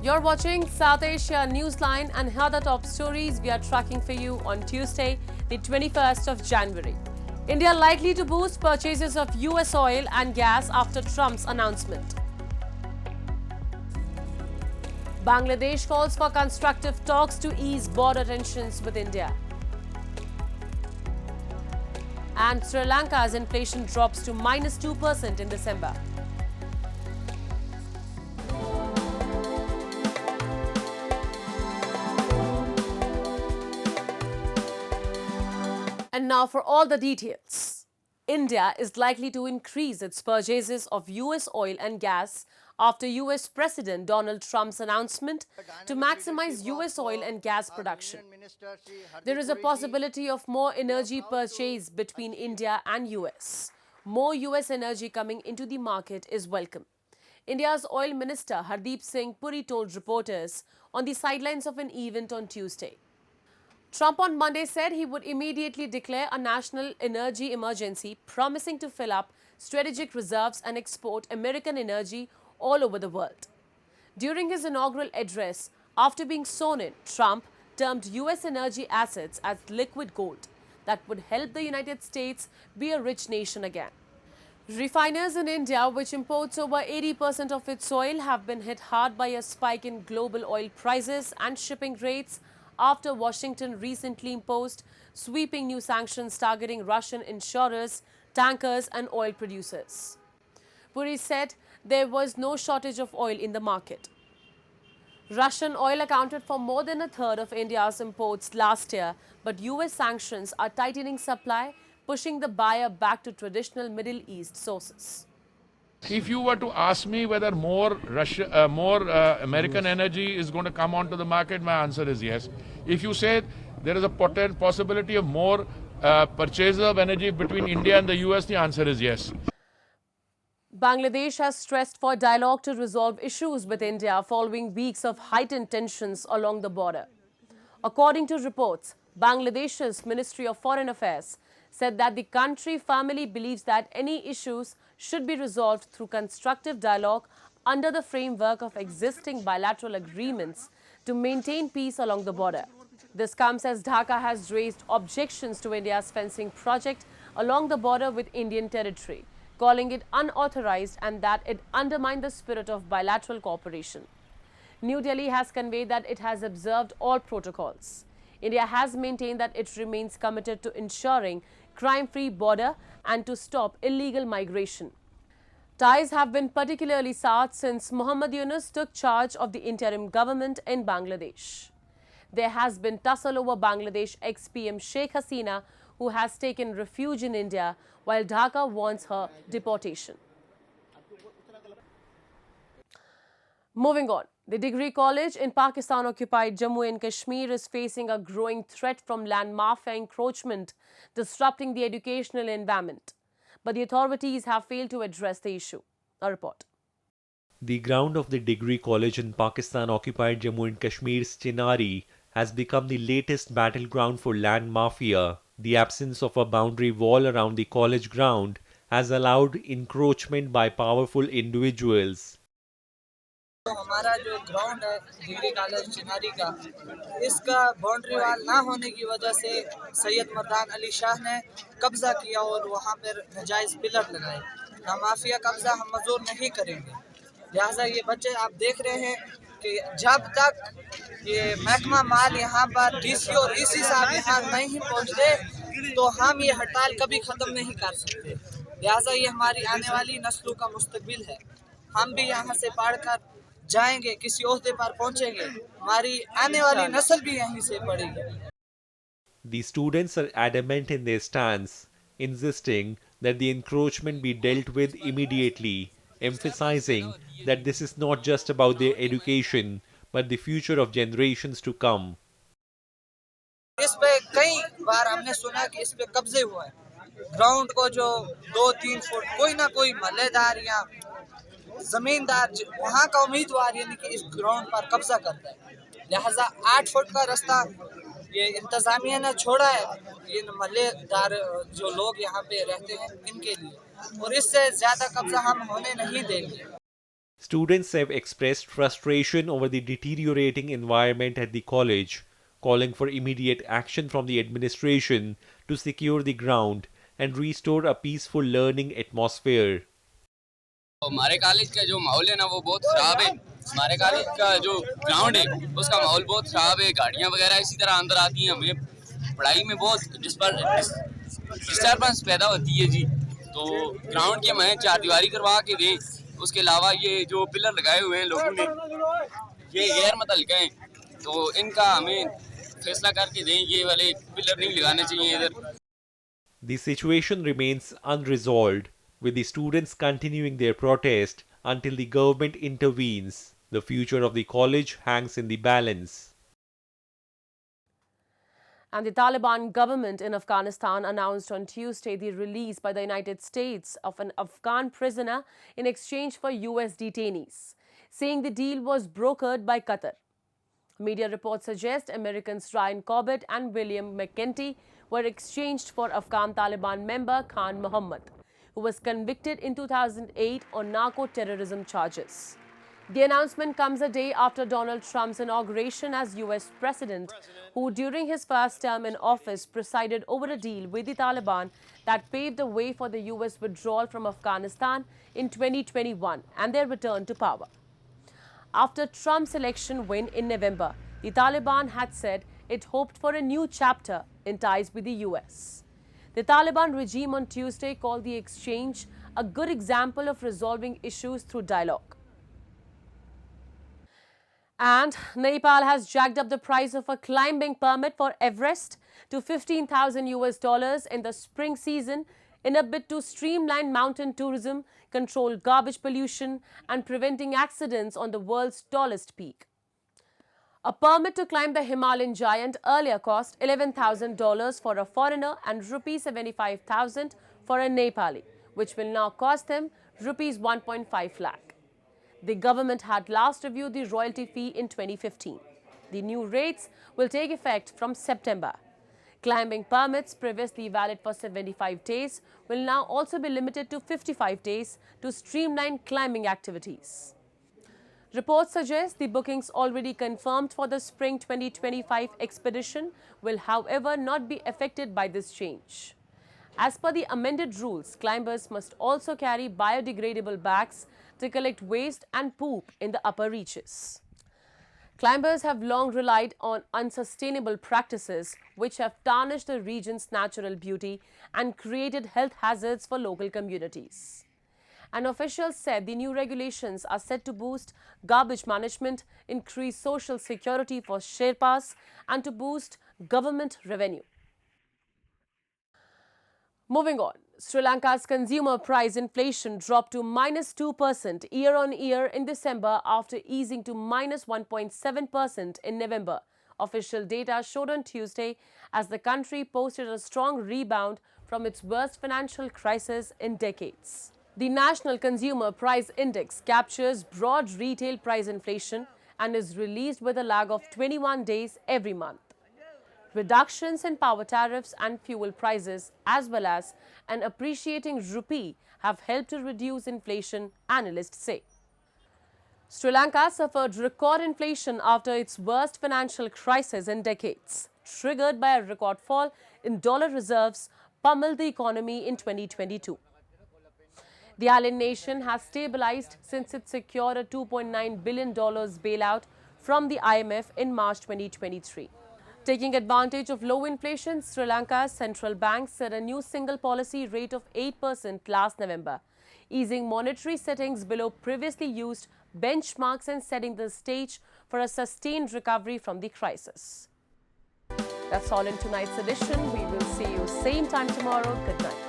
You're watching South Asia Newsline, and here are the top stories we are tracking for you on Tuesday, the 21st of January. India likely to boost purchases of US oil and gas after Trump's announcement. Bangladesh calls for constructive talks to ease border tensions with India. And Sri Lanka's inflation drops to -2% in December. And now for all the details. India is likely to increase its purchases of US oil and gas after US President Donald Trump's announcement to maximize US oil and gas production. There is a possibility of more energy purchase between India and US. More US energy coming into the market is welcome. India's oil minister Hardeep Singh Puri told reporters on the sidelines of an event on Tuesday. Trump on Monday said he would immediately declare a national energy emergency, promising to fill up strategic reserves and export American energy all over the world. During his inaugural address, after being sworn in, Trump termed U.S. energy assets as liquid gold that would help the United States be a rich nation again. Refiners in India, which imports over 80% of its oil, have been hit hard by a spike in global oil prices and shipping rates after Washington recently imposed sweeping new sanctions targeting Russian insurers, tankers and oil producers. Puri said there was no shortage of oil in the market. Russian oil accounted for more than a third of India's imports last year, but US sanctions are tightening supply, pushing the buyer back to traditional Middle East sources. If you were to ask me whether more American energy is going to come onto the market, my answer is yes. If you say there is a possibility of more purchase of energy between India and the US, the answer is yes. Bangladesh has stressed for dialogue to resolve issues with India following weeks of heightened tensions along the border. According to reports, Bangladesh's Ministry of Foreign Affairs said that the country firmly believes that any issues should be resolved through constructive dialogue under the framework of existing bilateral agreements to maintain peace along the border. This comes as Dhaka has raised objections to India's fencing project along the border with Indian territory, calling it unauthorized and that it undermined the spirit of bilateral cooperation. New Delhi has conveyed that it has observed all protocols. India has maintained that it remains committed to ensuring crime-free border and to stop illegal migration. Ties have been particularly soured since Mohammad Yunus took charge of the interim government in Bangladesh. There has been tussle over Bangladesh ex-PM Sheikh Hasina, who has taken refuge in India, while Dhaka wants her deportation. Moving on, the degree college in Pakistan-occupied Jammu and Kashmir is facing a growing threat from land mafia encroachment, disrupting the educational environment. But the authorities have failed to address the issue. A report. The ground of the degree college in Pakistan-occupied Jammu and Kashmir's Chinari has become the latest battleground for land mafia. The absence of a boundary wall around the college ground has allowed encroachment by powerful individuals. हमारा जो ground है degree college Chinari का, इसका boundary wall ना होने की वजह से सैयद मर्दान अली शाह ने कब्जा किया और वहाँ पर नाजायज पिलर लगाए। ना माफिया कब्जा हम मंजूर नहीं करेंगे। लिहाजा ये बच्चे आप देख रहे हैं कि जब तक ये महकमा माल यहाँ पर डीसी और ईसी साहब यहाँ नहीं पहुँचते तो हम ये हड़ताल कभी ख़त्म नहीं कर सकते। लिहाजा ये हमारी आने वाली नस्लों का मुस्तकबिल है। हम भी यहाँ से पढ़कर जाएंगे, किसी ओहदे पर पहुंचेंगे, हमारी आने वाली नस्ल भी यहीं से पढ़ेगी। The students are adamant in their stance, insisting that the encroachment be dealt with immediately, emphasizing that this is not just about their education, but the future of generations to come. इस पे कई बार हमने सुना कि इस पे कब्जे हुए हैं। ग्राउंड को जो 2-3 फुट कोई ना कोई महल्लेदार या जमींदार वहाँ का उम्मीदवार यानी कि इस ग्राउंड पर कब्जा करता है। लिहाजा 8 फुट का रास्ता ये इंतजामिया ने छोड़ा है इन महल्लेदार जो लोग यहाँ पे रहते हैं इनके लिए, और इससे ज्यादा कब्जा हम होने नहीं देंगे। Students have expressed frustration over the deteriorating environment at the college, calling for immediate action from the administration to secure the ground and restore a peaceful learning atmosphere. हमारे कॉलेज का जो माहौल है ना वो बहुत ख़राब है। हमारे कॉलेज का जो ग्राउंड है उसका माहौल बहुत ख़राब है। गाड़ियाँ वगैरह इसी तरह अंदर आती हैं, हमें पढ़ाई में बहुत डिस्टर्बेंस पैदा होती है जी। तो ग्राउंड की हमें चार दीवारी करवा के दें। उसके अलावा ये जो पिलर लगाए हुए हैं लोगों ने, ये गैर मुतल्लिका हैं, तो इनका हमें फैसला करके दें। ये वाले पिलर नहीं लगाने चाहिए इधर। The situation remains unresolved, with the students continuing their protest until the government intervenes. The future of the college hangs in the balance. And the Taliban government in Afghanistan announced on Tuesday the release by the United States of an Afghan prisoner in exchange for US detainees, saying the deal was brokered by Qatar. Media reports suggest Americans Ryan Corbett and William McKenty were exchanged for Afghan Taliban member Khan Muhammad, who was convicted in 2008 on narco-terrorism charges. The announcement comes a day after Donald Trump's inauguration as US president, who during his first term in office presided over a deal with the Taliban that paved the way for the US withdrawal from Afghanistan in 2021 and their return to power. After Trump's election win in November, the Taliban had said it hoped for a new chapter in ties with the US. The Taliban regime on Tuesday called the exchange a good example of resolving issues through dialogue. And Nepal has jacked up the price of a climbing permit for Everest to $15,000 in the spring season in a bid to streamline mountain tourism, control garbage pollution, and preventing accidents on the world's tallest peak. A permit to climb the Himalayan giant earlier cost $11,000 for a foreigner and rupees 75,000 for a Nepali, which will now cost them rupees 1.5 lakh. The government had last reviewed the royalty fee in 2015. The new rates will take effect from September. Climbing permits previously valid for 75 days will now also be limited to 55 days to streamline climbing activities. Reports suggest the bookings already confirmed for the spring 2025 expedition will, however, not be affected by this change. As per the amended rules, climbers must also carry biodegradable bags to collect waste and poop in the upper reaches. Climbers have long relied on unsustainable practices which have tarnished the region's natural beauty and created health hazards for local communities. And officials said the new regulations are set to boost garbage management, increase social security for Sherpas, and to boost government revenue. Moving on, Sri Lanka's consumer price inflation dropped to -2% year-on-year in December after easing to -1.7% in November. Official data showed on Tuesday as the country posted a strong rebound from its worst financial crisis in decades. The National Consumer Price Index captures broad retail price inflation and is released with a lag of 21 days every month. Reductions in power tariffs and fuel prices, as well as an appreciating rupee, have helped to reduce inflation, analysts say. Sri Lanka suffered record inflation after its worst financial crisis in decades, triggered by a record fall in dollar reserves pummeled the economy in 2022. The island nation has stabilized since it secured a $2.9 billion bailout from the IMF in March 2023. Taking advantage of low inflation, Sri Lanka's central bank set a new single policy rate of 8% last November, easing monetary settings below previously used benchmarks and setting the stage for a sustained recovery from the crisis. That's all in tonight's edition. We will see you same time tomorrow. Good night.